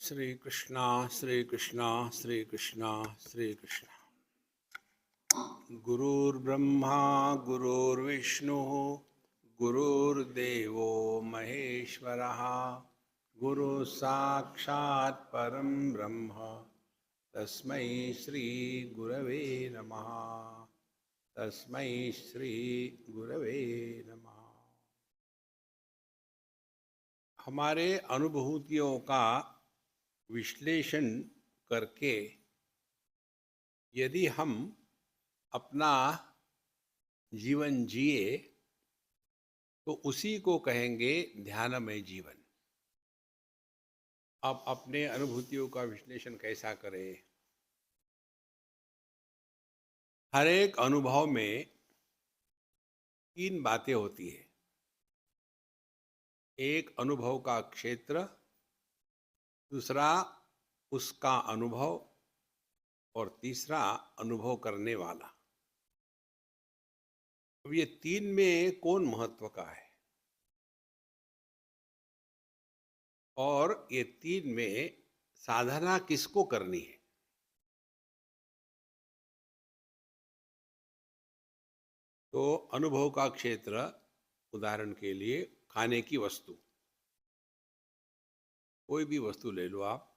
श्री कृष्णा श्री कृष्णा श्री कृष्णा श्री कृष्णा। गुरुर्ब्रह्मा गुरुर्विष्णु गुरुर्देवो महेश्वरः गुरु साक्षात् परं ब्रह्म तस्मै श्री गुरवे नमः। तस्मै श्री गुरवे नमः। हमारे अनुभूतियों का विश्लेषण करके यदि हम अपना जीवन जिए तो उसी को कहेंगे ध्यानमय जीवन। अब अपने अनुभूतियों का विश्लेषण कैसा करें? हर एक अनुभव में तीन बातें होती है। एक अनुभव का क्षेत्र, दूसरा उसका अनुभव और तीसरा अनुभव करने वाला। अब ये तीन में कौन महत्व का है और ये तीन में साधना किसको करनी है? तो अनुभव का क्षेत्र, उदाहरण के लिए खाने की वस्तु, कोई भी वस्तु ले लो आप।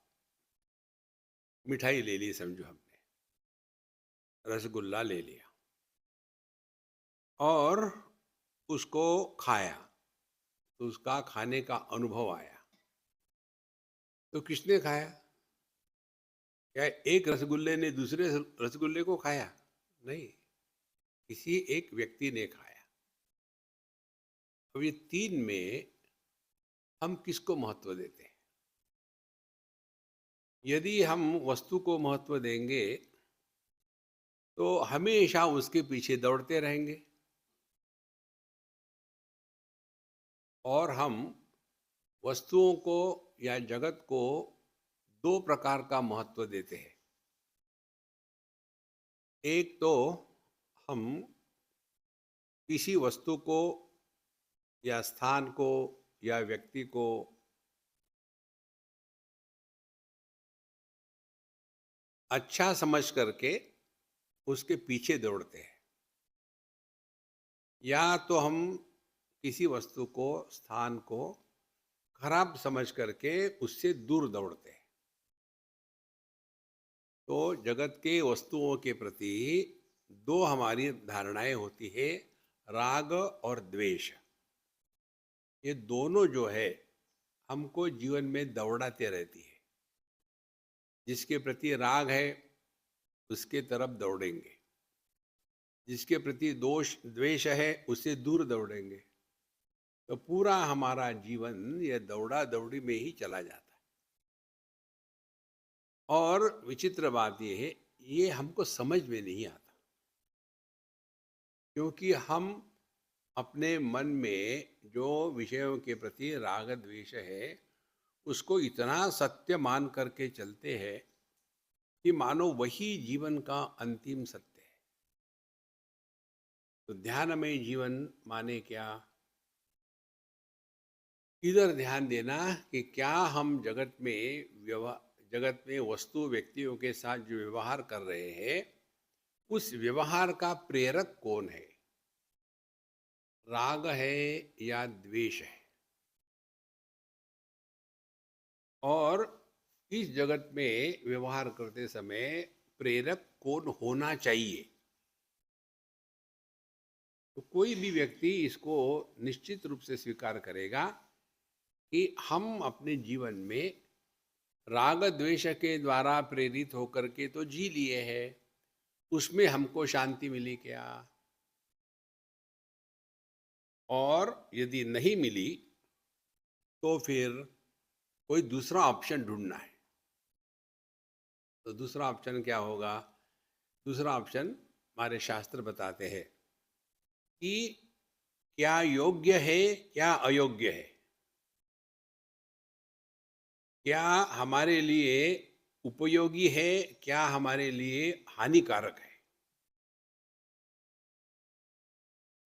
मिठाई ले ली, समझो हमने रसगुल्ला ले लिया और उसको खाया तो उसका खाने का अनुभव आया। तो किसने खाया? क्या एक रसगुल्ले ने दूसरे रसगुल्ले को खाया? नहीं, किसी एक व्यक्ति ने खाया। अब ये तीन में हम किसको महत्व देते हैं? यदि हम वस्तु को महत्व देंगे तो हमेशा उसके पीछे दौड़ते रहेंगे और हम वस्तुओं को या जगत को दो प्रकार का महत्व देते हैं। एक तो हम किसी वस्तु को या स्थान को या व्यक्ति को अच्छा समझ करके उसके पीछे दौड़ते हैं, या तो हम किसी वस्तु को, स्थान को खराब समझ करके उससे दूर दौड़ते हैं। तो जगत के वस्तुओं के प्रति दो हमारी धारणाएं होती है, राग और द्वेष। ये दोनों जो है हमको जीवन में दौड़ाते रहती है। जिसके प्रति राग है उसके तरफ दौड़ेंगे, जिसके प्रति दोष द्वेष है उससे दूर दौड़ेंगे। तो पूरा हमारा जीवन ये दौड़ा दौड़ी में ही चला जाता है। और विचित्र बात ये है, ये हमको समझ में नहीं आता, क्योंकि हम अपने मन में जो विषयों के प्रति राग द्वेष है उसको इतना सत्य मान करके चलते हैं कि मानो वही जीवन का अंतिम सत्य है। तो ध्यानमय जीवन माने क्या? इधर ध्यान देना कि क्या हम जगत में वस्तु व्यक्तियों के साथ जो व्यवहार कर रहे हैं उस व्यवहार का प्रेरक कौन है? राग है या द्वेष है? और इस जगत में व्यवहार करते समय प्रेरक कौन होना चाहिए? तो कोई भी व्यक्ति इसको निश्चित रूप से स्वीकार करेगा कि हम अपने जीवन में राग द्वेष के द्वारा प्रेरित होकर के तो जी लिए हैं, उसमें हमको शांति मिली क्या? और यदि नहीं मिली तो फिर कोई दूसरा ऑप्शन ढूंढना है। तो दूसरा ऑप्शन क्या होगा? दूसरा ऑप्शन हमारे शास्त्र बताते हैं कि क्या योग्य है, क्या अयोग्य है, क्या हमारे लिए उपयोगी है, क्या हमारे लिए हानिकारक है।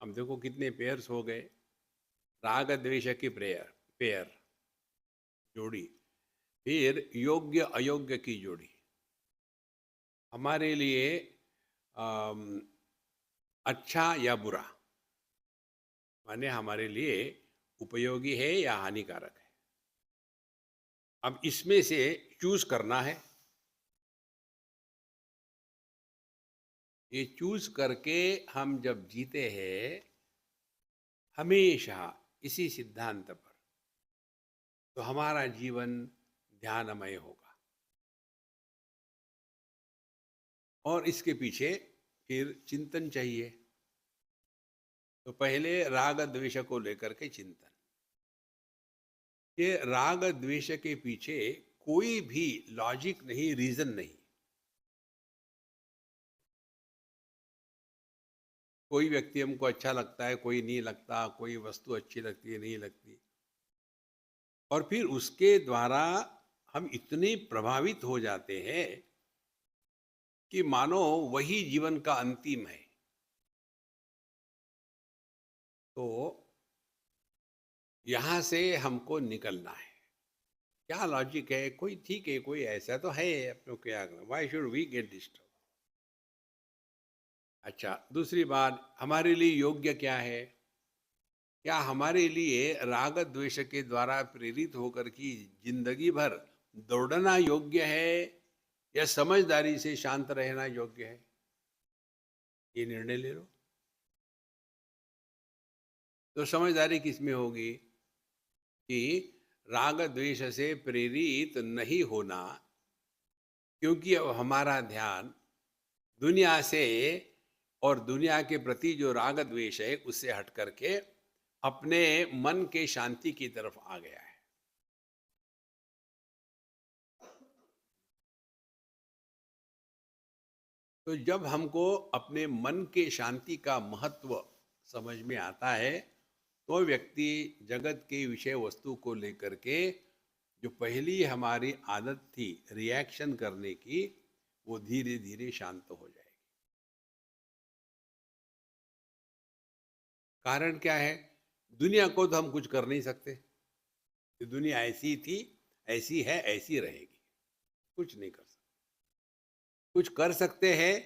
हम देखो कितने पेयर्स हो गए, राग द्वेष की पेयर जोड़ी। फिर योग्य अयोग्य की जोड़ी हमारे लिए अम, अच्छा या बुरा, माने हमारे लिए उपयोगी है या हानिकारक है। अब इसमें से चूज करना है। ये चूज करके हम जब जीते हैं हमेशा इसी सिद्धांत पर, तो हमारा जीवन ध्यानमय होगा। और इसके पीछे फिर चिंतन चाहिए। तो पहले राग द्वेष को लेकर के चिंतन। ये राग द्वेष के पीछे कोई भी लॉजिक नहीं, रीजन नहीं। कोई व्यक्ति हमको अच्छा लगता है, कोई नहीं लगता, कोई वस्तु अच्छी लगती है, नहीं लगती, और फिर उसके द्वारा हम इतने प्रभावित हो जाते हैं कि मानो वही जीवन का अंतिम है। तो यहां से हमको निकलना है। क्या लॉजिक है? कोई ठीक है, कोई ऐसा तो है अपने को, क्या करना, why should we get disturb. अच्छा, दूसरी बात, हमारे लिए योग्य क्या है? क्या हमारे लिए राग द्वेष के द्वारा प्रेरित होकर की जिंदगी भर दौड़ना योग्य है या समझदारी से शांत रहना योग्य है? ये निर्णय ले लो। तो समझदारी किस में होगी कि राग द्वेष से प्रेरित नहीं होना, क्योंकि अब हमारा ध्यान दुनिया से और दुनिया के प्रति जो राग द्वेष है उससे हट करके अपने मन के शांति की तरफ आ गया है। तो जब हमको अपने मन के शांति का महत्व समझ में आता है, तो व्यक्ति जगत के विषय वस्तु को लेकर के जो पहली हमारी आदत थी रिएक्शन करने की, वो धीरे धीरे शांत हो जाएगी। कारण क्या है? दुनिया को तो हम कुछ कर नहीं सकते। दुनिया ऐसी थी, ऐसी है, ऐसी रहेगी, कुछ नहीं कर सकते। कुछ कर सकते हैं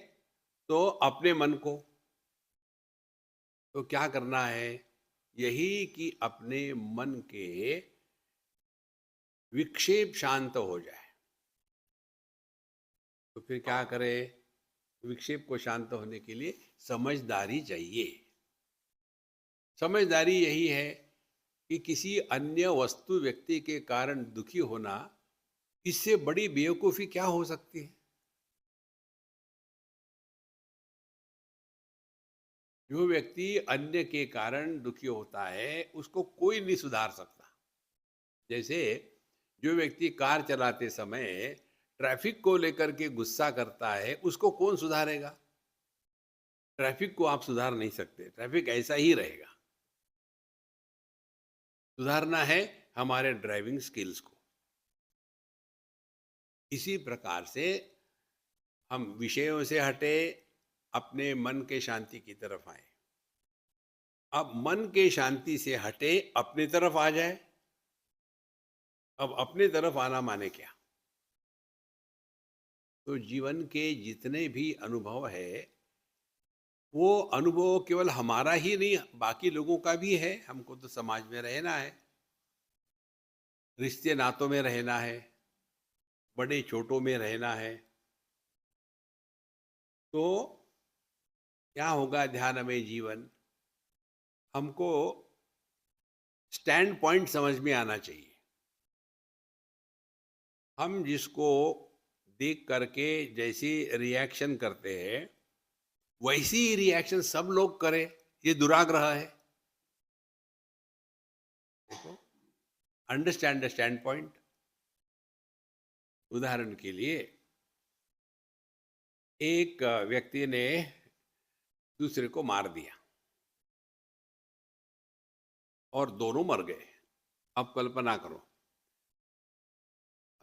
तो अपने मन को। तो क्या करना है? यही कि अपने मन के विक्षेप शांत हो जाए। तो फिर क्या करें? विक्षेप को शांत होने के लिए समझदारी चाहिए। समझदारी यही है कि किसी अन्य वस्तु व्यक्ति के कारण दुखी होना, इससे बड़ी बेवकूफी क्या हो सकती है? जो व्यक्ति अन्य के कारण दुखी होता है उसको कोई नहीं सुधार सकता। जैसे जो व्यक्ति कार चलाते समय ट्रैफिक को लेकर के गुस्सा करता है, उसको कौन सुधारेगा? ट्रैफिक को आप सुधार नहीं सकते, ट्रैफिक ऐसा ही रहेगा। सुधारना है हमारे ड्राइविंग स्किल्स को। इसी प्रकार से हम विषयों से हटे, अपने मन के शांति की तरफ आए। अब मन के शांति से हटे अपनी तरफ आ जाए। अब अपनी तरफ आना माने क्या? तो जीवन के जितने भी अनुभव है, वो अनुभव केवल हमारा ही नहीं, बाकी लोगों का भी है। हमको तो समाज में रहना है, रिश्ते नातों में रहना है, बड़े छोटों में रहना है। तो क्या होगा ध्यान में जीवन? हमको स्टैंड पॉइंट समझ में आना चाहिए। हम जिसको देख करके जैसी रिएक्शन करते हैं, वैसी ही रिएक्शन सब लोग करें, ये दुराग्रह है। देखो, अंडरस्टैंड द स्टैंड पॉइंट। उदाहरण के लिए, एक व्यक्ति ने दूसरे को मार दिया और दोनों मर गए। अब कल्पना करो,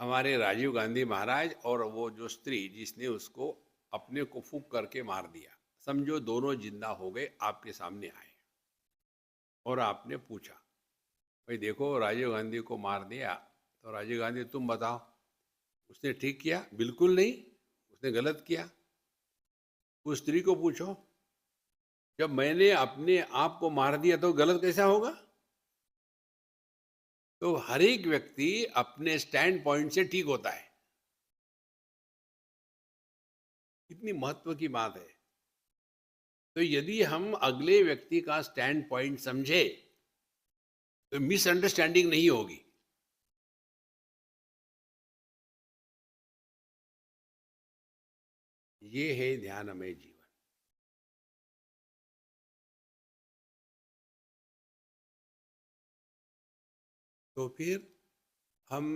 हमारे राजीव गांधी महाराज और वो जो स्त्री जिसने उसको अपने को फूंक करके मार दिया, समझो दोनों जिंदा हो गए, आपके सामने आए और आपने पूछा, भाई देखो राजीव गांधी को मार दिया, तो राजीव गांधी, तुम बताओ, उसने ठीक किया? बिल्कुल नहीं, उसने गलत किया। उस स्त्री को पूछो, जब मैंने अपने आप को मार दिया तो गलत कैसा होगा? तो हर एक व्यक्ति अपने स्टैंड पॉइंट से ठीक होता है। कितनी महत्व की बात है। तो यदि हम अगले व्यक्ति का स्टैंड पॉइंट समझे तो मिसअंडरस्टैंडिंग नहीं होगी। ये है ध्यानमय जीवन। तो फिर हम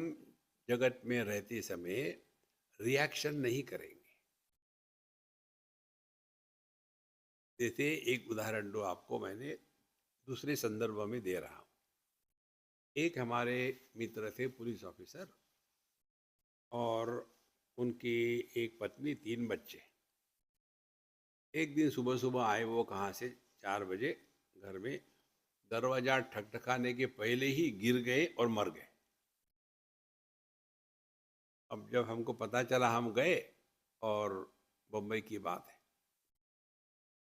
जगत में रहते समय रिएक्शन नहीं करेंगे। जैसे एक उदाहरण दो आपको, मैंने दूसरे संदर्भ में दे रहा हूं। एक हमारे मित्र थे पुलिस ऑफिसर, और उनकी एक पत्नी, 3 बच्चे। एक दिन सुबह सुबह आए वो, कहाँ से, 4 बजे, घर में दरवाजा ठकठकाने के पहले ही गिर गए और मर गए। अब जब हमको पता चला, हम गए, और बम्बई की बात है,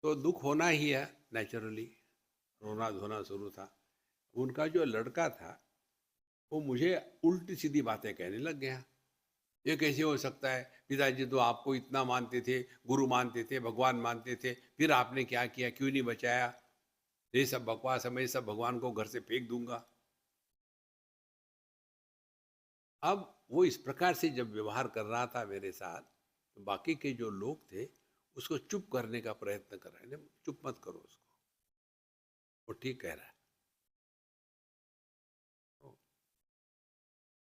तो दुख होना ही है, नेचुरली रोना धोना शुरू था। उनका जो लड़का था वो मुझे उल्टी सीधी बातें कहने लग गया। ये कैसे हो सकता है, पिताजी तो आपको इतना मानते थे, गुरु मानते थे, भगवान मानते थे, फिर आपने क्या किया, क्यों नहीं बचाया? ये सब बकवास है, मैं सब भगवान को घर से फेंक दूंगा। अब वो इस प्रकार से जब व्यवहार कर रहा था मेरे साथ, तो बाकी के जो लोग थे उसको चुप करने का प्रयत्न कर रहे हैं। चुप मत करो उसको, वो ठीक कह रहा है।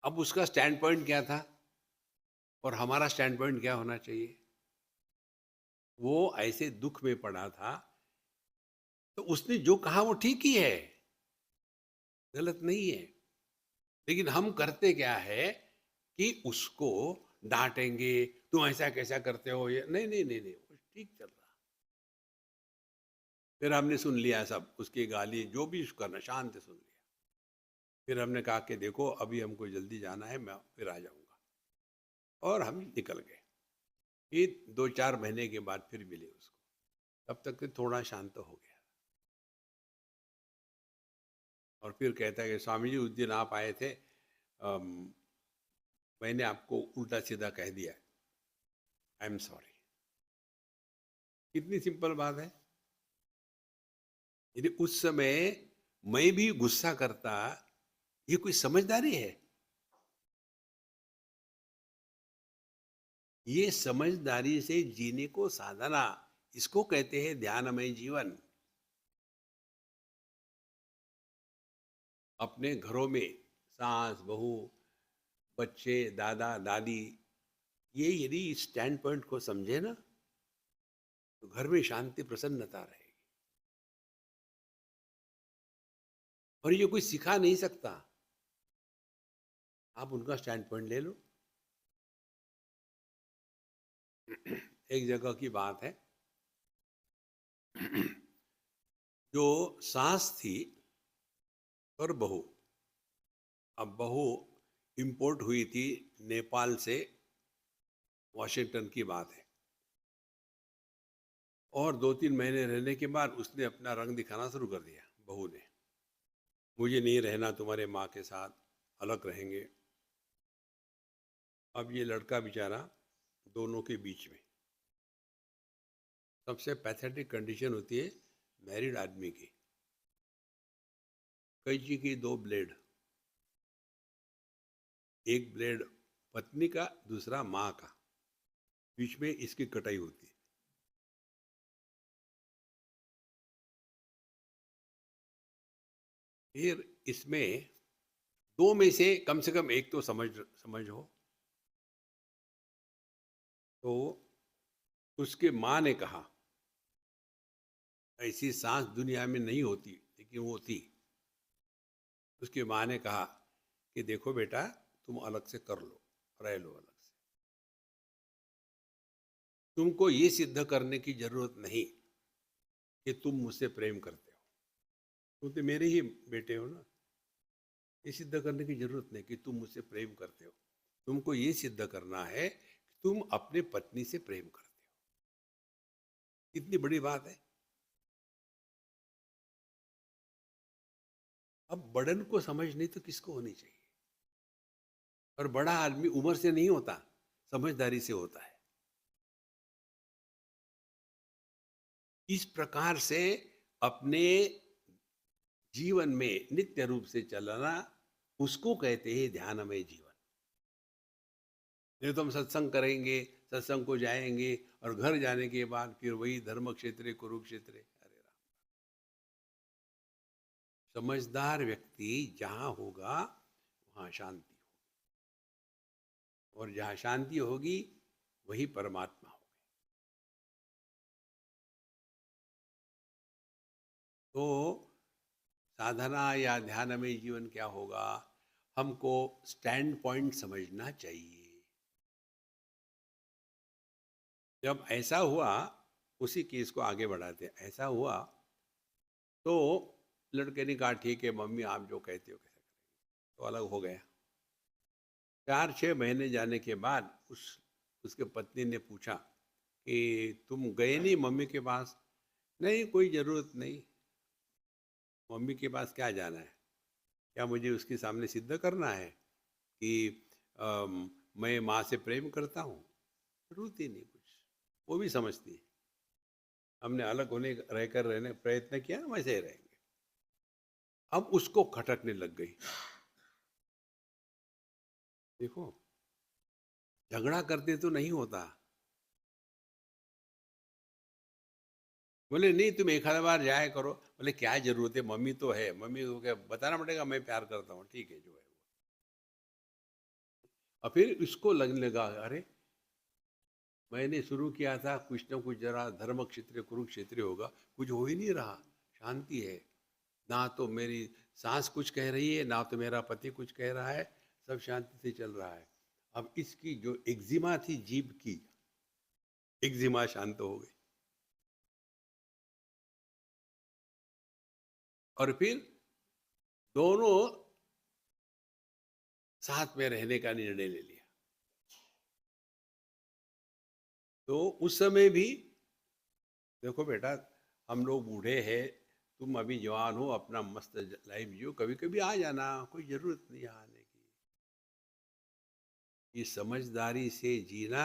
अब उसका स्टैंड पॉइंट क्या था और हमारा स्टैंड पॉइंट क्या होना चाहिए? वो ऐसे दुख में पड़ा था, तो उसने जो कहा वो ठीक ही है, गलत नहीं है। लेकिन हम करते क्या है कि उसको डांटेंगे, तुम ऐसा कैसा करते हो, ये नहीं नहीं नहीं नहीं, वो ठीक चल रहा। फिर हमने सुन लिया सब, उसकी गाली जो भी करना, शांत सुन लिया। फिर हमने कहा कि देखो अभी हमको जल्दी जाना है, मैं फिर आ जाऊंगा, और हम निकल गए। फिर 2-4 महीने के बाद फिर मिले उसको, तब तक तो थोड़ा शांत हो गया। और फिर कहता है कि स्वामी जी, उस दिन आप आए थे, मैंने आपको उल्टा सीधा कह दिया, आई एम सॉरी। कितनी सिंपल बात है। यदि उस समय मैं भी गुस्सा करता, ये कोई समझदारी है? ये समझदारी से जीने को साधना, इसको कहते हैं ध्यानमय जीवन। अपने घरों में सास बहू, बच्चे, दादा दादी, ये यदि स्टैंड पॉइंट को समझे ना, तो घर में शांति प्रसन्नता रहेगी। और ये कोई सिखा नहीं सकता, आप उनका स्टैंड पॉइंट ले लो। एक जगह की बात है, जो सास थी और बहू, अब बहू इंपोर्ट हुई थी नेपाल से, वॉशिंगटन की बात है, और 2-3 महीने रहने के बाद उसने अपना रंग दिखाना शुरू कर दिया, बहू ने। मुझे नहीं रहना तुम्हारे माँ के साथ, अलग रहेंगे। अब ये लड़का बेचारा दोनों के बीच में। सबसे पैथेटिक कंडीशन होती है मैरिड आदमी की, कैंची की 2 ब्लेड, एक ब्लेड पत्नी का, दूसरा माँ का, बीच में इसकी कटाई होती है। फिर इसमें दो में से कम एक तो समझ हो। तो उसके माँ ने कहा, ऐसी सांस दुनिया में नहीं होती, लेकिन वो थी। उसकी माँ ने कहा कि देखो बेटा, तुम अलग से कर लो, रह लो अलग से, तुमको ये सिद्ध करने की जरूरत नहीं कि तुम मुझसे प्रेम करते हो, तुम तो मेरे ही बेटे हो ना। ये सिद्ध करने की जरूरत नहीं कि तुम मुझसे प्रेम करते हो। तुमको ये सिद्ध करना है कि तुम अपने पत्नी से प्रेम करते हो। कितनी बड़ी बात है। अब बड़न को समझ नहीं तो किसको होनी चाहिए। और बड़ा आदमी उम्र से नहीं होता, समझदारी से होता है। इस प्रकार से अपने जीवन में नित्य रूप से चलना, उसको कहते हैं ध्यानमय जीवन। नहीं तो हम सत्संग करेंगे, सत्संग को जाएंगे और घर जाने के बाद फिर वही धर्म क्षेत्र कुरुक्षेत्र। अरे राम। समझदार व्यक्ति जहां होगा वहां शांति होगी, और जहां शांति होगी वही परमात्मा होगी। तो साधना या ध्यान में जीवन क्या होगा, हमको स्टैंड पॉइंट समझना चाहिए। जब ऐसा हुआ, उसी केस को आगे बढ़ाते हैं। ऐसा हुआ तो लड़के ने कहा ठीक है मम्मी आप जो कहते हो कैसे करेंगे, तो अलग हो गया। 4-6 महीने जाने के बाद उसके पत्नी ने पूछा कि तुम गए नहीं मम्मी के पास? नहीं कोई ज़रूरत नहीं, मम्मी के पास क्या जाना है, क्या मुझे उसके सामने सिद्ध करना है कि मैं माँ से प्रेम करता हूँ? जरूरत ही नहीं कुछ, वो भी समझती है हमने अलग होने रहकर रहने प्रयत्न किया, वैसे ही रहेंगे। अब उसको खटकने लग गई। देखो, झगड़ा करते तो नहीं होता। बोले नहीं तुम एक आध बार जाया करो। बोले क्या जरूरत है, मम्मी तो है, मम्मी को क्या बताना पड़ेगा मैं प्यार करता हूँ, ठीक है जो है वो। और फिर इसको लगने लगा अरे मैंने शुरू किया था कुछ ना कुछ, जरा धर्म क्षेत्र कुरुक्षेत्र होगा, कुछ हो ही नहीं रहा। शांति है, ना तो मेरी सास कुछ कह रही है ना तो मेरा पति कुछ कह रहा है, सब शांति से चल रहा है। अब इसकी जो एक्जिमा थी जीभ की, एक्जिमा शांत हो गई। और फिर दोनों साथ में रहने का निर्णय ले लिया। तो उस समय भी देखो बेटा, हम लोग बूढ़े हैं, तुम अभी जवान हो, अपना मस्त लाइफ जियो, कभी कभी आ जाना, कोई जरूरत नहीं आने की। ये समझदारी से जीना,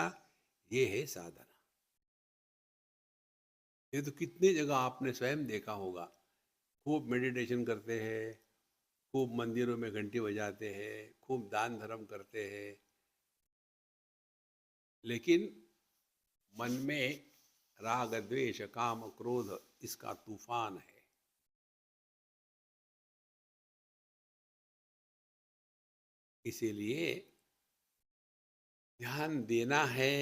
ये है साधना। ये तो कितनी जगह आपने स्वयं देखा होगा, खूब मेडिटेशन करते हैं, खूब मंदिरों में घंटी बजाते हैं, खूब दान धर्म करते हैं, लेकिन मन में राग द्वेष काम क्रोध इसका तूफान है। इसीलिए ध्यान देना है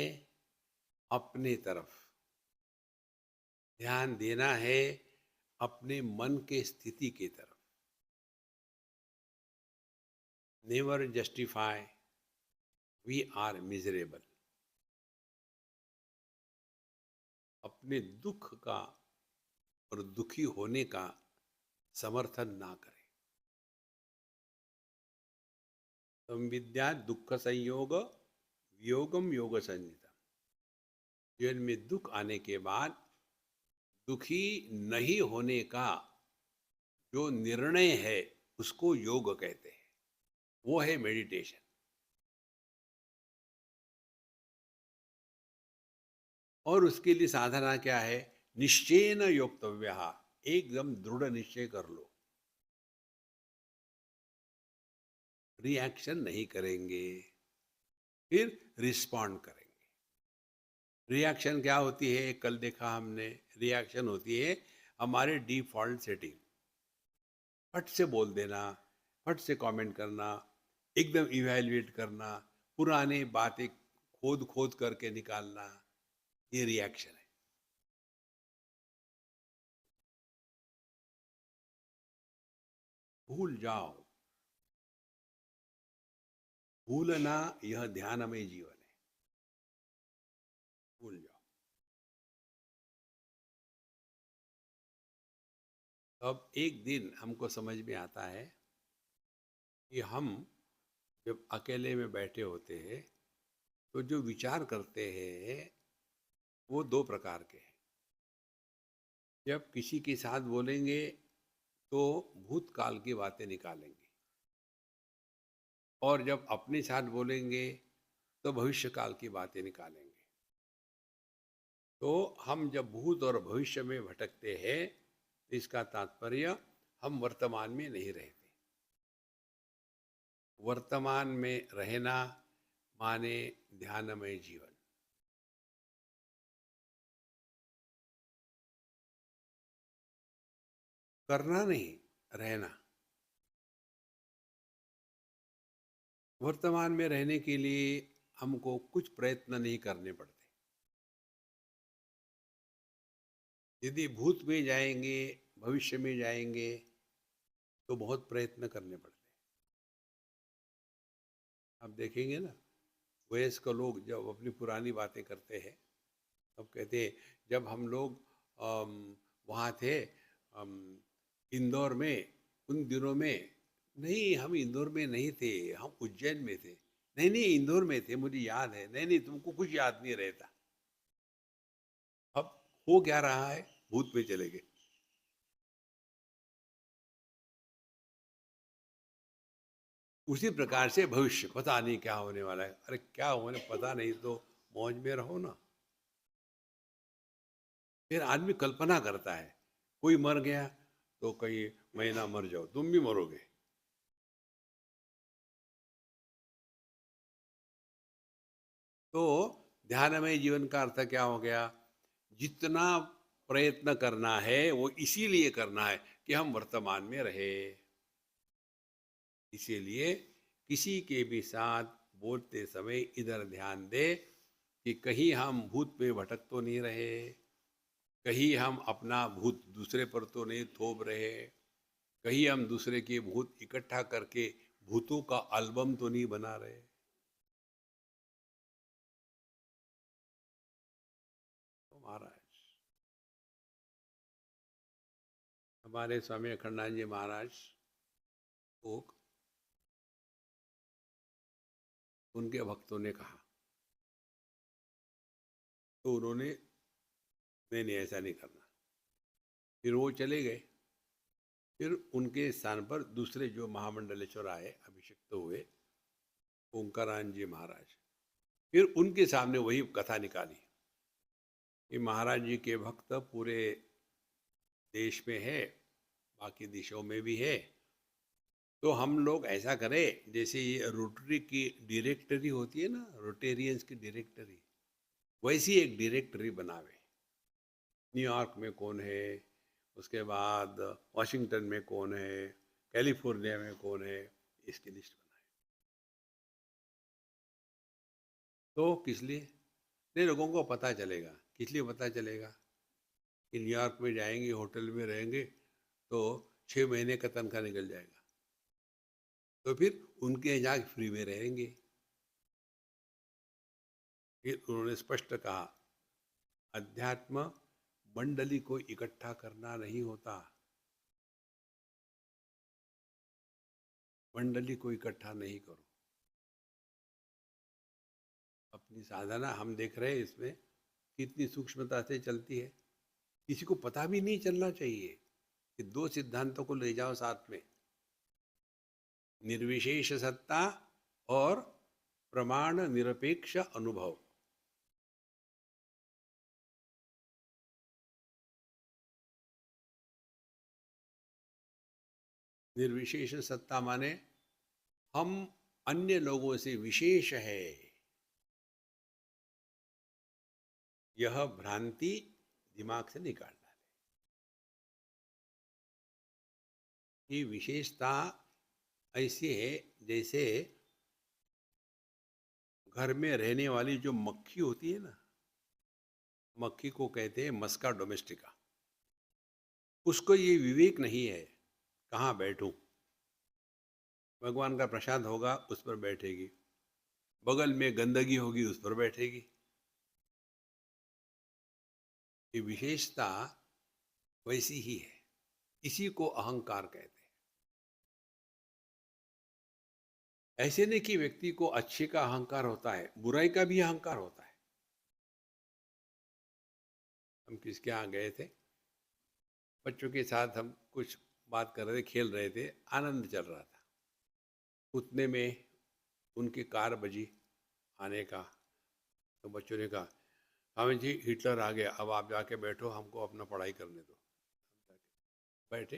अपने तरफ, ध्यान देना है अपने मन के स्थिति की तरफ। Never justify we are miserable. अपने दुख का और दुखी होने का समर्थन ना करें। संविद्या दुख संयोग वियोगम योग संहिता। जीवन में दुख आने के बाद दुखी नहीं होने का जो निर्णय है उसको योग कहते हैं, वो है मेडिटेशन। और उसके लिए साधना क्या है? निश्चयेन योक्तव्य, एकदम दृढ़ निश्चय कर लो, रिएक्शन नहीं करेंगे, फिर रिस्पॉन्ड करेंगे। रिएक्शन क्या होती है? कल देखा हमने, रिएक्शन होती है हमारे डिफॉल्ट सेटिंग। फट से बोल देना, फट से कमेंट करना, एकदम इवैल्यूएट करना, पुराने बातें खोद खोद करके निकालना, ये रिएक्शन है। भूल जाओ, भूलना यह ध्यानमय जीवन है। भूल जाओ। अब एक दिन हमको समझ में आता है कि हम जब अकेले में बैठे होते हैं तो जो विचार करते हैं वो दो प्रकार के हैं। जब किसी के साथ बोलेंगे तो भूतकाल की बातें निकालेंगे, और जब अपने साथ बोलेंगे तो भविष्य काल की बातें निकालेंगे। तो हम जब भूत और भविष्य में भटकते हैं, इसका तात्पर्य हम वर्तमान में नहीं रहते। वर्तमान में रहना माने ध्यानमय जीवन। करना नहीं, रहना। वर्तमान में रहने के लिए हमको कुछ प्रयत्न नहीं करने पड़ते। यदि भूत में जाएंगे, भविष्य में जाएंगे, तो बहुत प्रयत्न करने पड़ते हैं। आप देखेंगे ना, वयस्क लोग जब अपनी पुरानी बातें करते हैं तब कहते हैं, जब हम लोग वहाँ थे इंदौर में, उन दिनों में। नहीं, हम इंदौर में नहीं थे, हम उज्जैन में थे। नहीं नहीं, इंदौर में थे, मुझे याद है। नहीं नहीं, तुमको कुछ याद नहीं रहता। अब हो क्या रहा है, भूत में चले गए। उसी प्रकार से भविष्य, पता नहीं क्या होने वाला है। अरे क्या होने पता नहीं, तो मौज में रहो ना। फिर आदमी कल्पना करता है, कोई मर गया तो कई महीना मर जाओ, तुम भी मरोगे। तो ध्यानमय जीवन का अर्थ क्या हो गया? जितना प्रयत्न करना है वो इसीलिए करना है कि हम वर्तमान में रहे। इसीलिए किसी के भी साथ बोलते समय इधर ध्यान दे कि कहीं हम भूत पे भटक तो नहीं रहे, कहीं हम अपना भूत दूसरे पर तो नहीं थोप रहे, कहीं हम दूसरे के भूत इकट्ठा करके भूतों का एल्बम तो नहीं बना रहे। तो महाराज, हमारे स्वामी अखंडानंद जी महाराज को उनके भक्तों ने कहा, तो उन्होंने, नहीं नहीं ऐसा नहीं करना। फिर वो चले गए। फिर उनके स्थान पर दूसरे जो महामंडलेश्वर आए, अभिषिक्त हुए, ओंकारानंद जी महाराज। फिर उनके सामने वही कथा निकाली कि महाराज जी के भक्त पूरे देश में है, बाकी देशों में भी है। तो हम लोग ऐसा करें, जैसे ये रोटरी की डायरेक्टरी होती है ना, रोटेरियंस की डायरेक्टरी, वैसी एक डायरेक्टरी बनावे। न्यूयॉर्क में कौन है, उसके बाद वाशिंगटन में कौन है, कैलिफोर्निया में कौन है, इसकी लिस्ट बनाए। तो किस लिए? नहीं, लोगों को पता चलेगा। किस लिए पता चलेगा? कि न्यूयॉर्क में जाएंगे, होटल में रहेंगे तो 6 महीने का तनख्वाह निकल जाएगा, तो फिर उनके यहाँ फ्री में रहेंगे। फिर उन्होंने स्पष्ट कहा, अध्यात्म मंडली को इकट्ठा करना नहीं होता। मंडली को इकट्ठा नहीं करो। अपनी साधना हम देख रहे हैं, इसमें कितनी सूक्ष्मता से चलती है। किसी को पता भी नहीं चलना चाहिए कि दो सिद्धांतों को ले जाओ साथ में, निर्विशेष सत्ता और प्रमाण निरपेक्ष अनुभव। निर्विशेष सत्ता माने हम अन्य लोगों से विशेष है, यह भ्रांति दिमाग से निकाल डाले। ये विशेषता ऐसी है जैसे घर में रहने वाली जो मक्खी होती है ना, मक्खी को कहते हैं मस्का डोमेस्टिका। उसको ये विवेक नहीं है कहाँ बैठूं। भगवान का प्रसाद होगा उस पर बैठेगी, बगल में गंदगी होगी उस पर बैठेगी। ये विशेषता वैसी ही है, इसी को अहंकार कहते हैं। ऐसे नहीं कि व्यक्ति को अच्छे का अहंकार होता है, बुराई का भी अहंकार होता है। हम किसके यहाँ गए थे, बच्चों के साथ हम कुछ बात कर रहे थे, खेल रहे थे, आनंद चल रहा था। उतने में उनकी कार बजी आने का, तो बच्चों ने कहा, हामिद जी हिटलर आ गया, अब आप जाके बैठो, हमको अपना पढ़ाई करने दो। बैठे,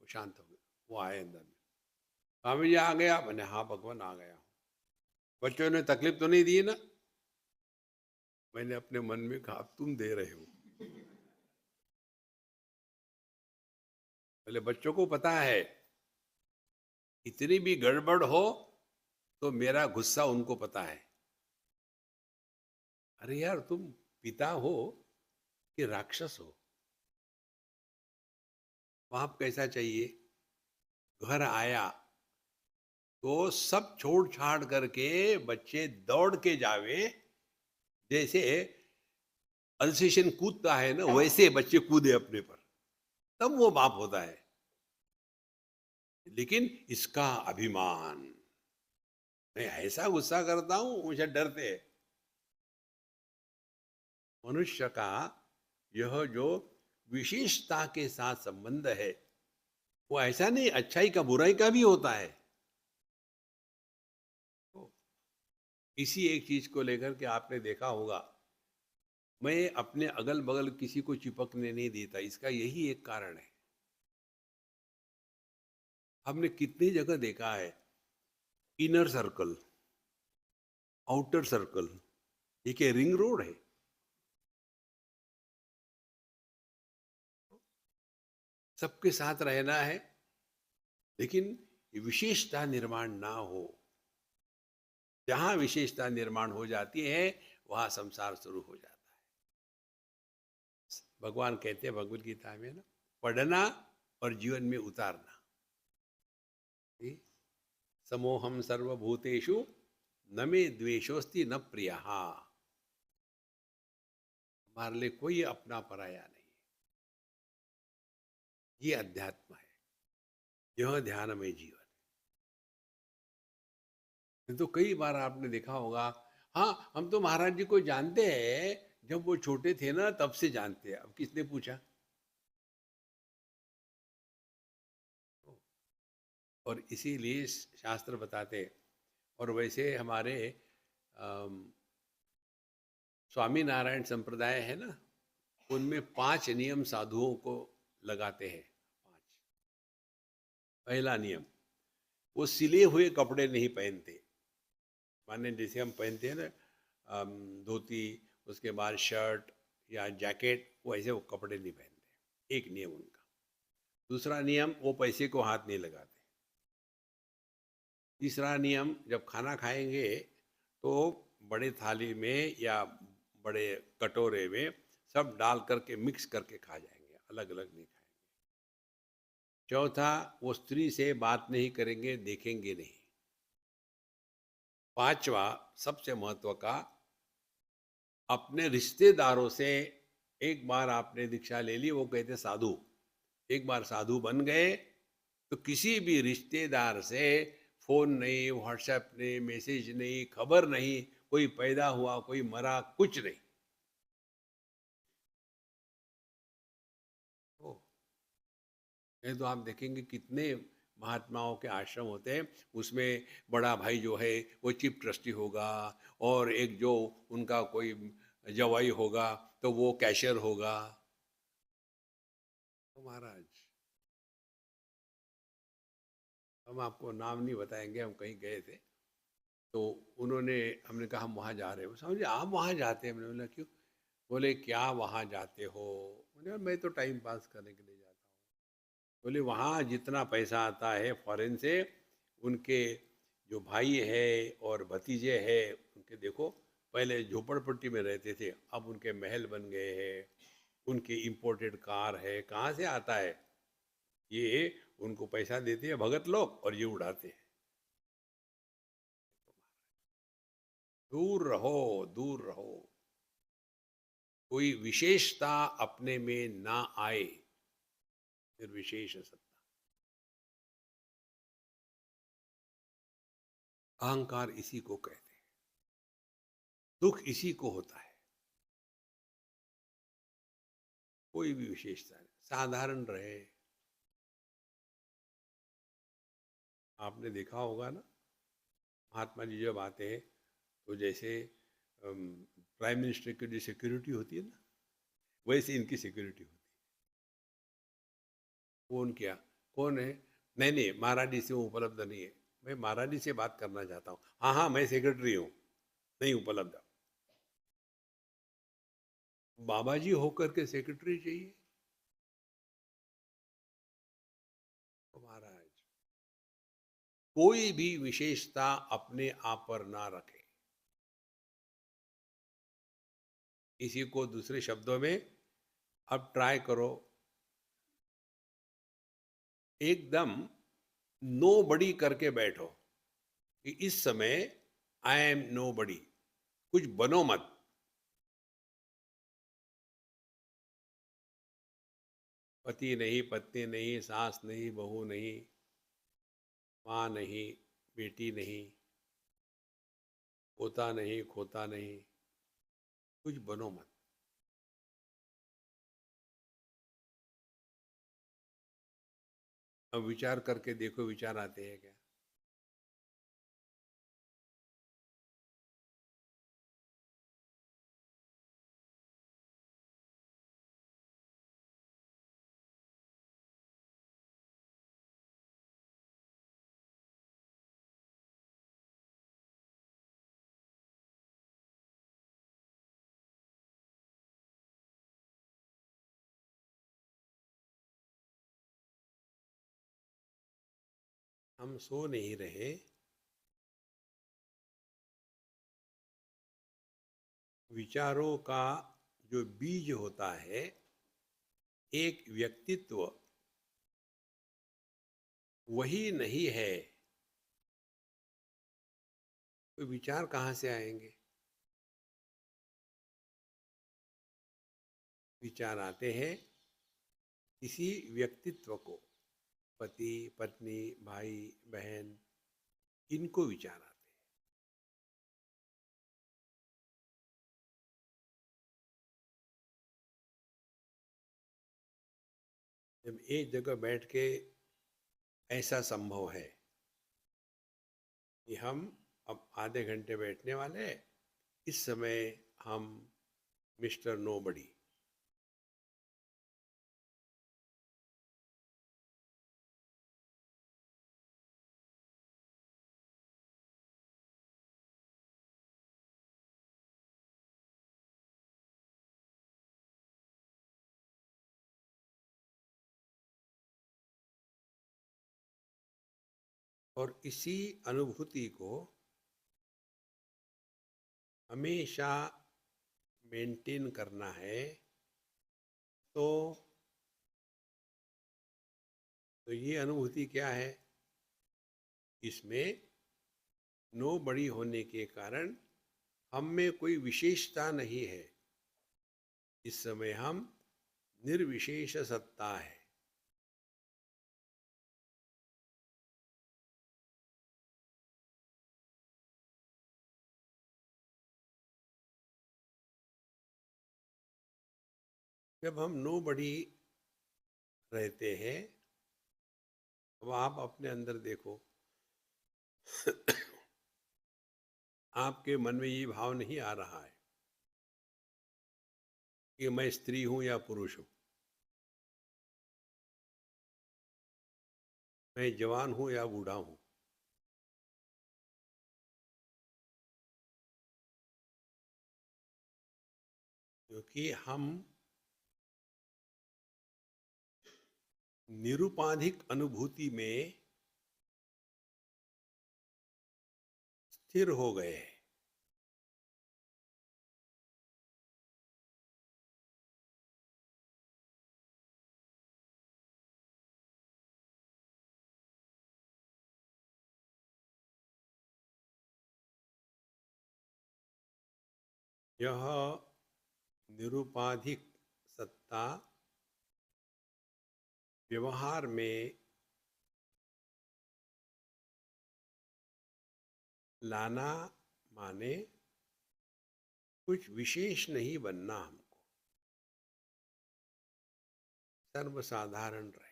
वो शांत हो गए। वो आए अंदर में, हामिद जी आ गया, मैंने हाँ भगवान आ गया हूँ। बच्चों ने तकलीफ तो नहीं दी ना? मैंने अपने मन में कहा तुम दे रहे हो। पहले बच्चों को पता है इतनी भी गड़बड़ हो तो मेरा गुस्सा उनको पता है। अरे यार तुम पिता हो कि राक्षस हो? बाप कैसा चाहिए? घर आया तो सब छोड़ छाड़ करके बच्चे दौड़ के जावे, जैसे अल्सेशियन कूदता है ना, वैसे बच्चे कूदे अपने पर, तब वो बाप होता है। लेकिन इसका अभिमान, मैं ऐसा गुस्सा करता हूं मुझे डरते हैं। मनुष्य का यह जो विशेषता के साथ संबंध है, वो ऐसा नहीं अच्छाई का बुराई का भी होता है। तो इसी एक चीज को लेकर के आपने देखा होगा, मैं अपने अगल बगल किसी को चिपकने नहीं देता, इसका यही एक कारण है। हमने कितनी जगह देखा है, इनर सर्कल, आउटर सर्कल, एक रिंग रोड है, सबके साथ रहना है, लेकिन विशेषता निर्माण ना हो। जहां विशेषता निर्माण हो जाती है वहां संसार शुरू हो जाता है। भगवान कहते हैं भगवत गीता में ना, पढ़ना और जीवन में उतारना। समोहम सर्वभूतेषु न मे द्वेषोस्ति न प्रिय। हमारे लिए कोई अपना पराया नहीं, ये अध्यात्म है, यह ध्यान में जीवन। तो कई बार आपने देखा होगा, हाँ हम तो महाराज जी को जानते हैं, जब वो छोटे थे ना तब से जानते हैं। अब किसने पूछा? और इसीलिए शास्त्र बताते हैं। और वैसे हमारे स्वामी नारायण संप्रदाय है ना, उनमें 5 नियम साधुओं को लगाते हैं। 5। पहला नियम, वो सिले हुए कपड़े नहीं पहनते। माने जैसे हम पहनते हैं ना धोती, उसके बाद शर्ट या जैकेट, वो ऐसे वो कपड़े नहीं पहनते। एक नियम उनका। दूसरा नियम, वो पैसे को हाथ नहीं लगाते। तीसरा नियम, जब खाना खाएंगे तो बड़े थाली में या बड़े कटोरे में सब डाल करके मिक्स करके खा जाएंगे, अलग अलग नहीं खाएंगे। चौथा, वो स्त्री से बात नहीं करेंगे, देखेंगे नहीं। पांचवा, सबसे महत्व का, अपने रिश्तेदारों से, एक बार आपने दीक्षा ले ली, वो कहते साधु, एक बार साधु बन गए तो किसी भी रिश्तेदार से फोन नहीं, व्हाट्सएप नहीं, मैसेज नहीं, खबर नहीं, कोई पैदा हुआ कोई मरा, कुछ नहीं। ओ, ये तो आप देखेंगे कितने महात्माओं के आश्रम होते हैं, उसमें बड़ा भाई जो है वो चीफ ट्रस्टी होगा, और एक जो उनका कोई जवाई होगा तो वो कैशियर होगा। तो महाराज, हम आपको नाम नहीं बताएंगे, हम कहीं गए थे तो उन्होंने, हमने कहा हम वहाँ जा रहे हो, समझे आप वहाँ जाते हैं? मैंने बोला क्यों? बोले क्या वहाँ जाते हो? मैंने बोला मैं तो टाइम पास करने के लिए जाता हूँ। बोले वहाँ जितना पैसा आता है फॉरेन से, उनके जो भाई है और भतीजे हैं उनके, देखो पहले झोपड़पट्टी में रहते थे, अब उनके महल बन गए हैं, उनके इम्पोर्टेड कार है, कहाँ से आता है? ये उनको पैसा देते हैं भगत लोग और ये उड़ाते हैं। दूर रहो, दूर रहो, कोई विशेषता अपने में ना आए, फिर विशेष सत्ता। अहंकार इसी को कहते हैं, दुख इसी को होता है। कोई भी विशेषता नहीं, साधारण रहे। आपने देखा होगा ना, महात्मा जी जब आते हैं तो जैसे प्राइम मिनिस्टर की जो सिक्योरिटी होती है ना, वैसे इनकी सिक्योरिटी होती है। कौन क्या, कौन है? नहीं नहीं, महाराज जी से वो उपलब्ध नहीं है। मैं महाराज जी से बात करना चाहता हूँ। हाँ हाँ, मैं सेक्रेटरी हूँ, नहीं उपलब्ध। बाबा जी होकर के सेक्रेटरी चाहिए? तो महाराज, कोई भी विशेषता अपने आप पर ना रखे। इसी को दूसरे शब्दों में अब ट्राई करो, एकदम नो बड़ी करके बैठो कि इस समय आई एम नो बड़ी, कुछ बनो मत। पति नहीं, पत्नी नहीं, सास नहीं, बहू नहीं, माँ नहीं, बेटी नहीं, पोता नहीं, खोता नहीं, कुछ बनो मत। अब विचार करके देखो, विचार आते हैं क्या? हम सो नहीं रहे, विचारों का जो बीज होता है, एक व्यक्तित्व, वही नहीं है, तो विचार कहाँ से आएंगे? विचार आते हैं किसी व्यक्तित्व को, पति, पत्नी, भाई, बहन, इनको विचार आते हैं। जब एक जगह बैठ के ऐसा संभव है कि हम अब आधे घंटे बैठने वाले हैं, इस समय हम मिस्टर नोबडी, और इसी अनुभूति को हमेशा मेंटेन करना है। तो ये अनुभूति क्या है? इसमें नो बड़ी होने के कारण हम में कोई विशेषता नहीं है। इस समय हम निर्विशेष सत्ता है। जब हम नो बड़ी रहते हैं, अब आप अपने अंदर देखो, आपके मन में ये भाव नहीं आ रहा है कि मैं स्त्री हूं या पुरुष हूं, मैं जवान हूं या बूढ़ा हूं। क्योंकि हम निरुपाधिक अनुभूति में स्थिर हो गए हैं। यह निरुपाधिक सत्ता व्यवहार में लाना माने कुछ विशेष नहीं बनना, हमको सर्वसाधारण रहे।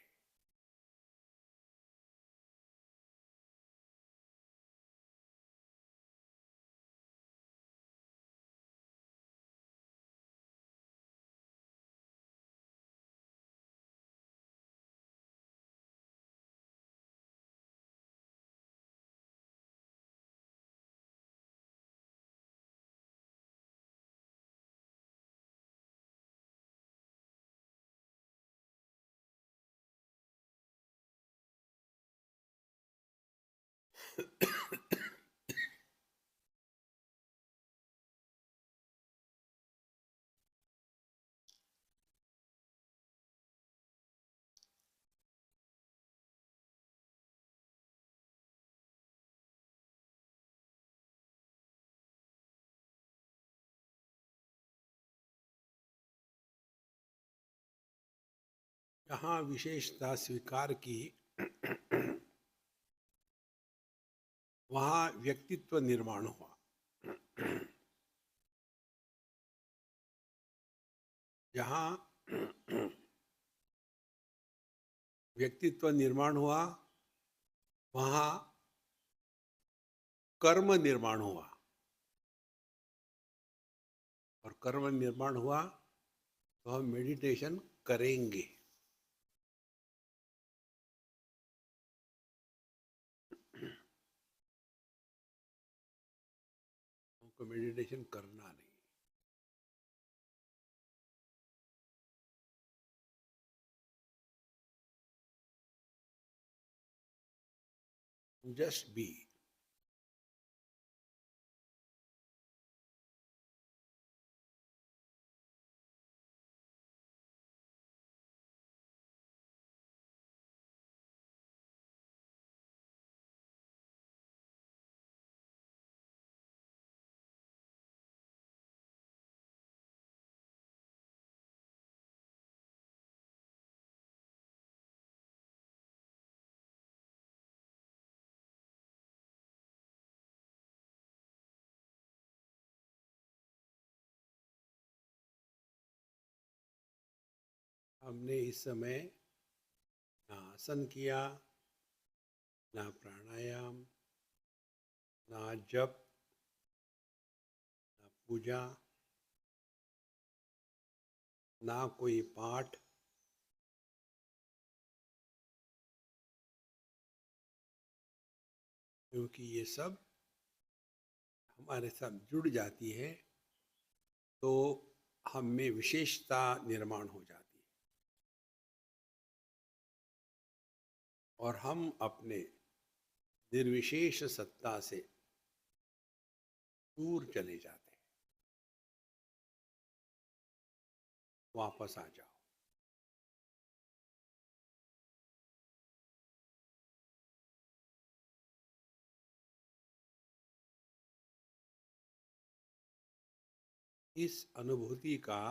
जहाँ विशेषता स्वीकार की वहाँ व्यक्तित्व निर्माण हुआ। जहाँ व्यक्तित्व निर्माण हुआ वहाँ कर्म निर्माण हुआ, और कर्म निर्माण हुआ तो हम मेडिटेशन करेंगे। हमको मेडिटेशन करना नहीं। Just be. हमने इस समय ना आसन किया, ना प्राणायाम, ना जप, ना पूजा, ना कोई पाठ, क्योंकि ये सब हमारे साथ जुड़ जाती है तो हम में विशेषता निर्माण हो जाती है और हम अपने निर्विशेष सत्ता से दूर चले जाते हैं। वापस आ जाओ। इस अनुभूति का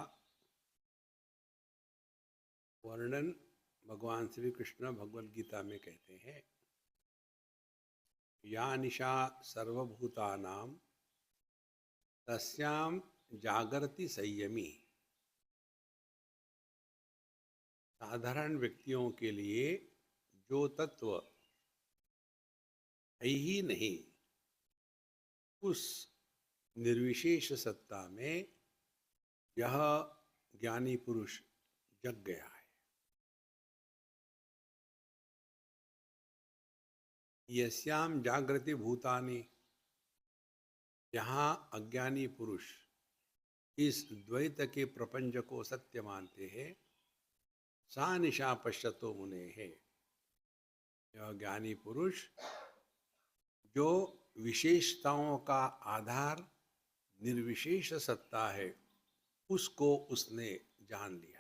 वर्णन भगवान श्री कृष्ण भगवद गीता में कहते हैं, या निशा सर्वभूतानां तस्याम जागृति संयमी। साधारण व्यक्तियों के लिए जो तत्व है ही नहीं, उस निर्विशेष सत्ता में यह ज्ञानी पुरुष जग गया है। यस्याम जागृति भूतानि, जहाँ अज्ञानी पुरुष इस द्वैत के प्रपंच को सत्य मानते हैं, सा निशा पश्यतो मुने है। यह ज्ञानी पुरुष जो विशेषताओं का आधार निर्विशेष सत्ता है, उसको उसने जान लिया।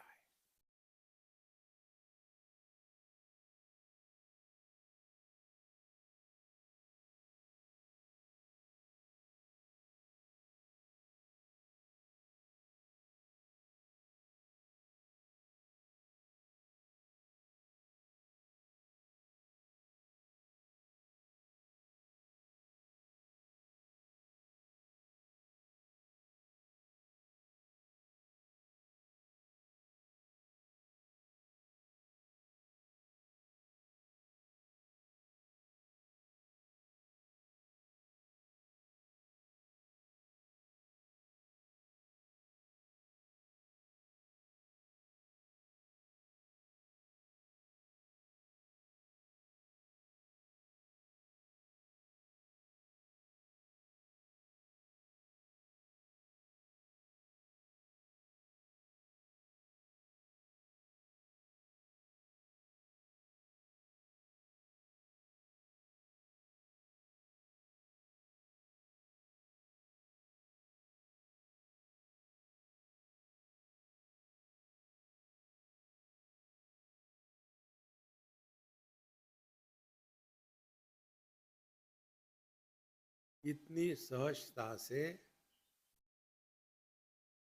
इतनी सहजता से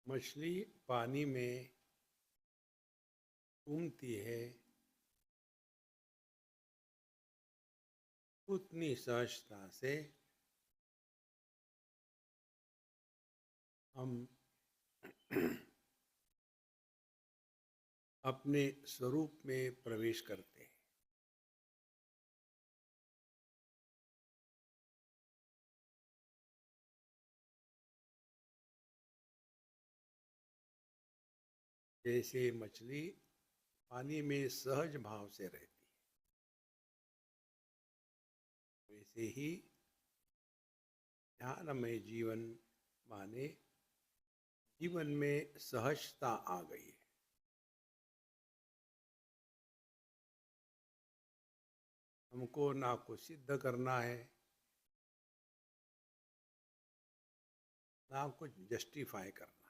मछली पानी में घूमती है, उतनी सहजता से हम अपने स्वरूप में प्रवेश करते हैं। जैसे मछली पानी में सहज भाव से रहती है, वैसे ही ध्यानमय जीवन माने जीवन में सहजता आ गई है। हमको ना कुछ सिद्ध करना है, ना कुछ जस्टिफाई करना है।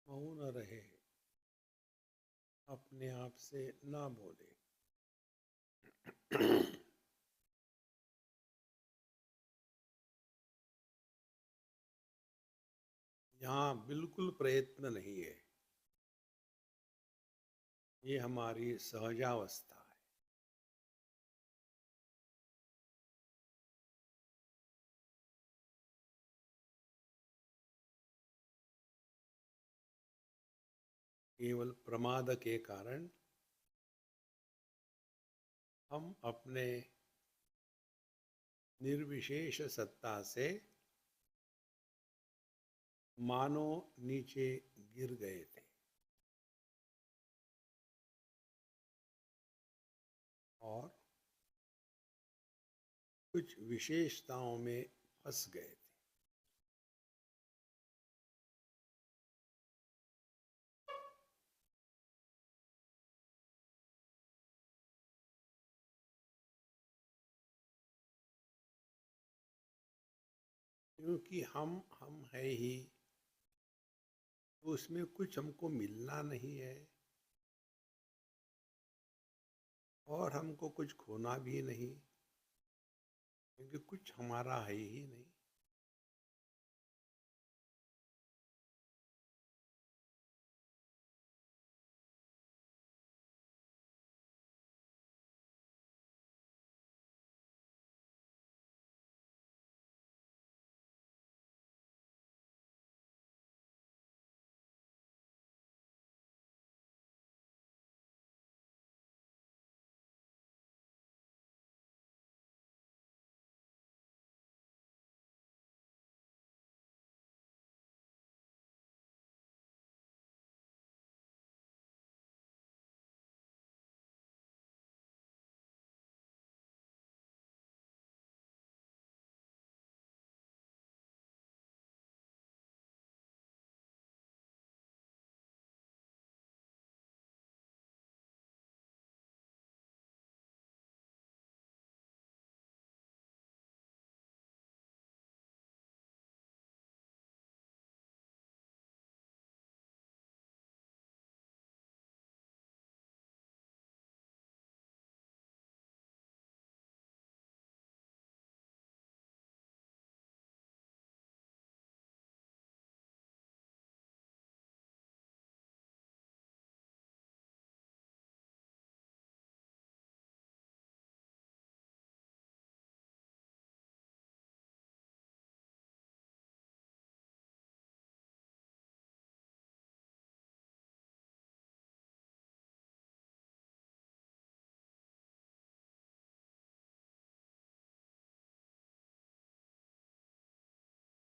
मौन रहे, अपने आप से ना बोले। यहाँ बिल्कुल प्रयत्न नहीं है, ये हमारी सहजावस्था है। केवल प्रमाद के कारण हम अपने निर्विशेष सत्ता से मानो नीचे गिर गए थे और कुछ विशेषताओं में फंस गए थे। क्योंकि हम है ही, तो उसमें कुछ हमको मिलना नहीं है और हमको कुछ खोना भी नहीं, क्योंकि कुछ हमारा है ही नहीं।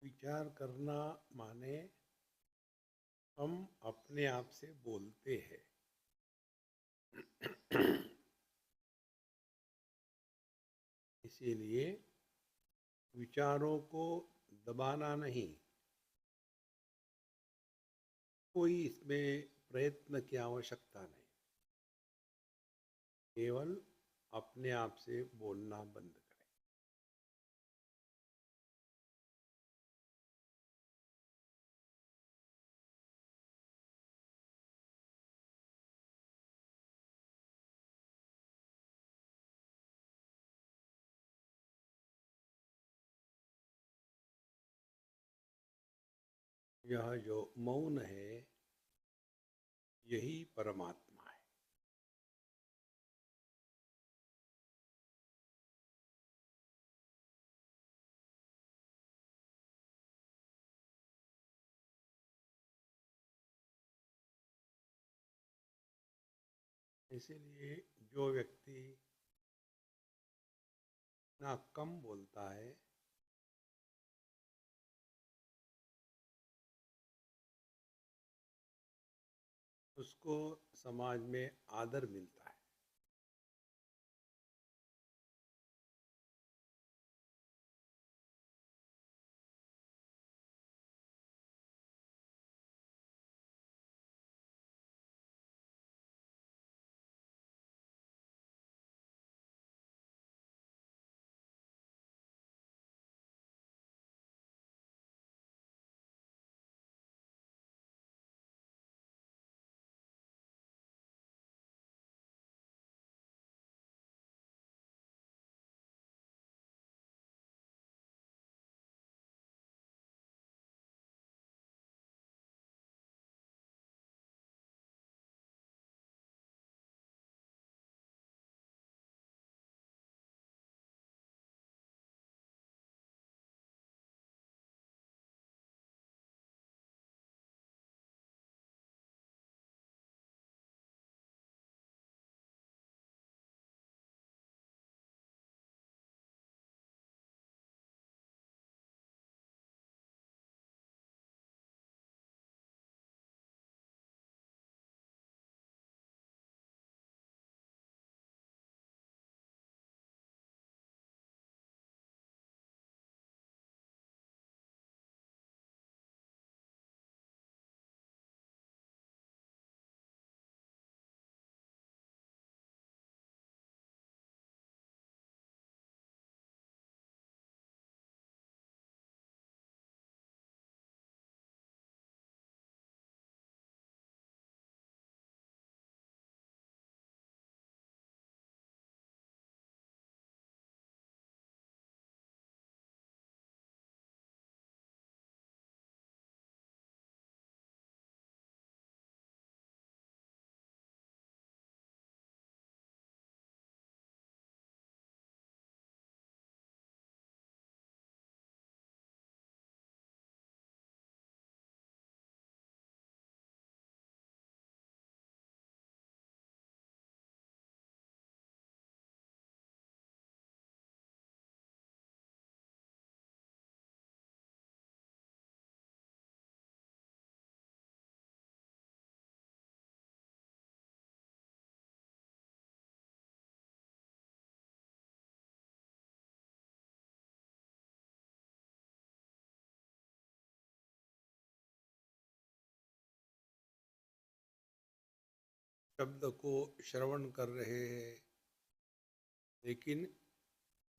विचार करना माने हम अपने आप से बोलते हैं। इसीलिए विचारों को दबाना नहीं, कोई इसमें प्रयत्न की आवश्यकता नहीं, केवल अपने आप से बोलना बंद करें। यह जो मौन है, यही परमात्मा है। इसीलिए जो व्यक्ति ना कम बोलता है, उसको समाज में आदर मिलता है। शब्द को श्रवण कर रहे हैं, लेकिन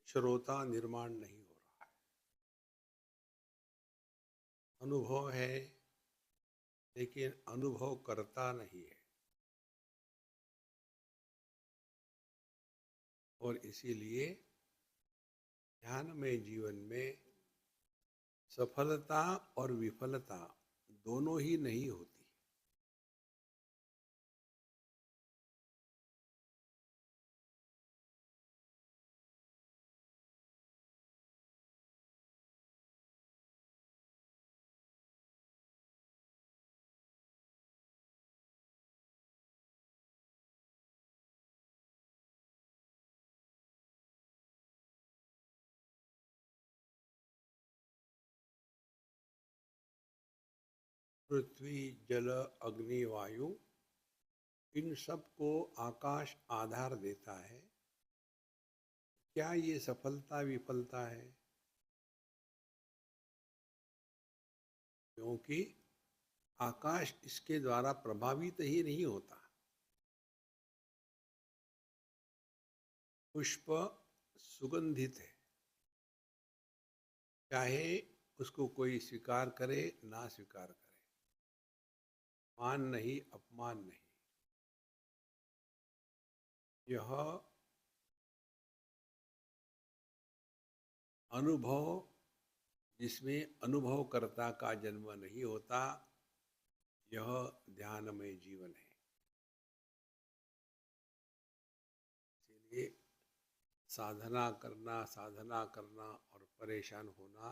श्रोता निर्माण नहीं हो रहा है। अनुभव है, लेकिन अनुभव करता नहीं है। और इसीलिए ध्यानमय जीवन में सफलता और विफलता दोनों ही नहीं होती। पृथ्वी, जल, अग्नि, वायु, इन सब को आकाश आधार देता है। क्या ये सफलता विफलता है? क्योंकि आकाश इसके द्वारा प्रभावित ही नहीं होता। पुष्प सुगंधित है, चाहे उसको कोई स्वीकार करे ना स्वीकार करे, मान नहीं अपमान नहीं। यह अनुभव, जिसमें अनुभवकर्ता का जन्म नहीं होता, यह ध्यानमय जीवन है। इसलिए साधना करना और परेशान होना,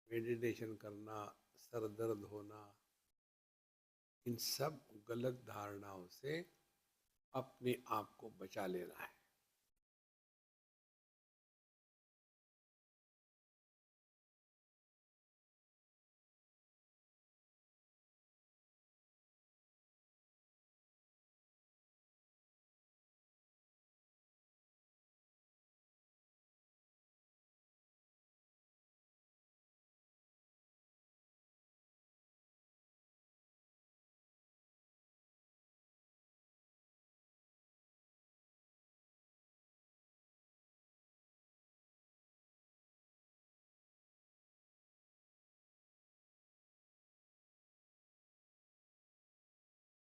मेडिटेशन करना, सर दर्द होना, इन सब गलत धारणाओं से अपने आप को बचा लेना है।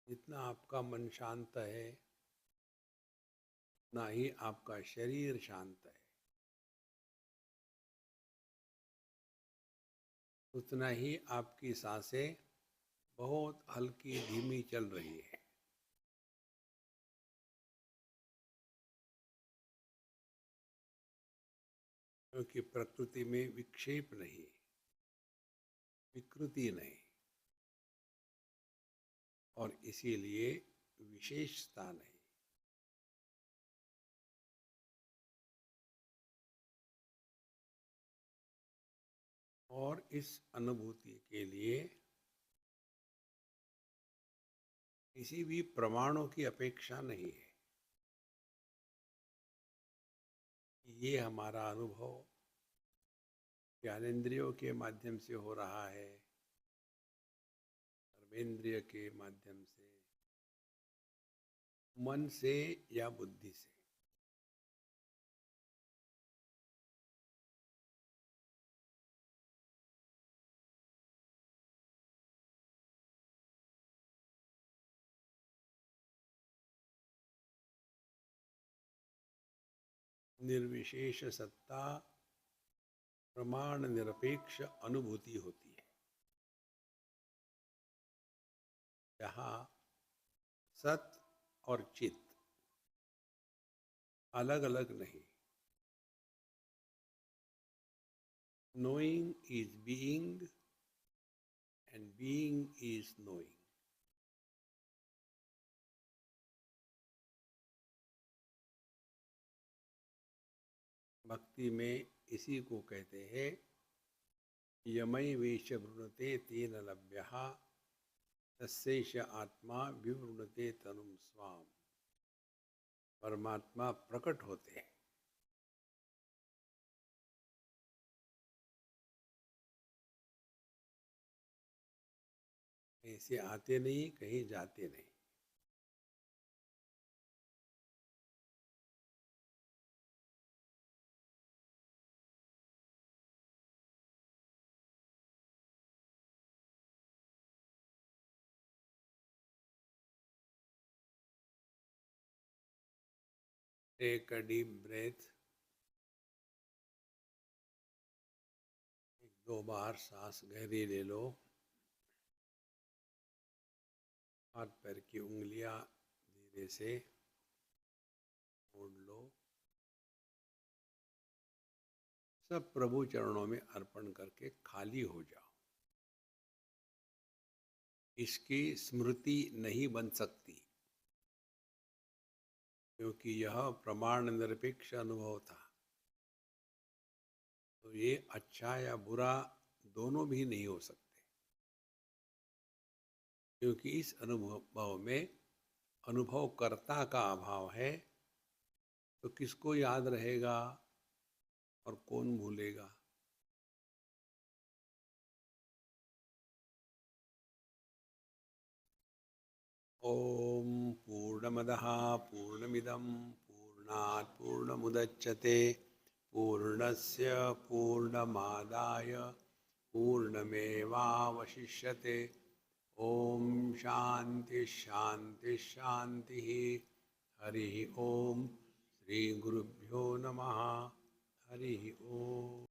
जितना आपका मन शांत है, उतना ही आपका शरीर शांत है, उतना ही आपकी सांसें बहुत हल्की धीमी चल रही है। क्योंकि प्रकृति में विक्षेप नहीं, विकृति नहीं, और इसीलिए विशेषता नहीं। और इस अनुभूति के लिए किसी भी प्रमाणों की अपेक्षा नहीं है। ये हमारा अनुभव ज्ञानेंद्रियों के माध्यम से हो रहा है, कर्मेंद्रिय के माध्यम से, मन से या बुद्धि से। निर्विशेष सत्ता प्रमाण निरपेक्ष अनुभूति होती है, जहाँ सत और चित अलग अलग नहीं। Knowing is being and being is knowing. भक्ति में इसी को कहते हैं यमई वेश वृणते तेन लभ्यः तस्यैष आत्मा विवृणते तनुम स्वाम। परमात्मा प्रकट होते हैं, कहीं से आते नहीं, कहीं जाते नहीं। टेक अ डीप ब्रेथ, दो बार सांस गहरी ले लो। हाथ पैर की उंगलियां धीरे से मोड़ लो। सब प्रभु चरणों में अर्पण करके खाली हो जाओ। इसकी स्मृति नहीं बन सकती, क्योंकि यह प्रमाण निरपेक्ष अनुभव था। तो ये अच्छा या बुरा दोनों भी नहीं हो सकते। क्योंकि इस अनुभव में अनुभवकर्ता का अभाव है, तो किसको याद रहेगा और कौन भूलेगा। ओम पूर्णमदः पूर्णमिदं पूर्णात् पूर्णमुदच्यते पूर्णस्य पूर्णमादाय पूर्णमेवावशिष्यते। ओम शांति शांति शांति। हरि ओम। श्री गुरुभ्यो नमः। हरि ओम।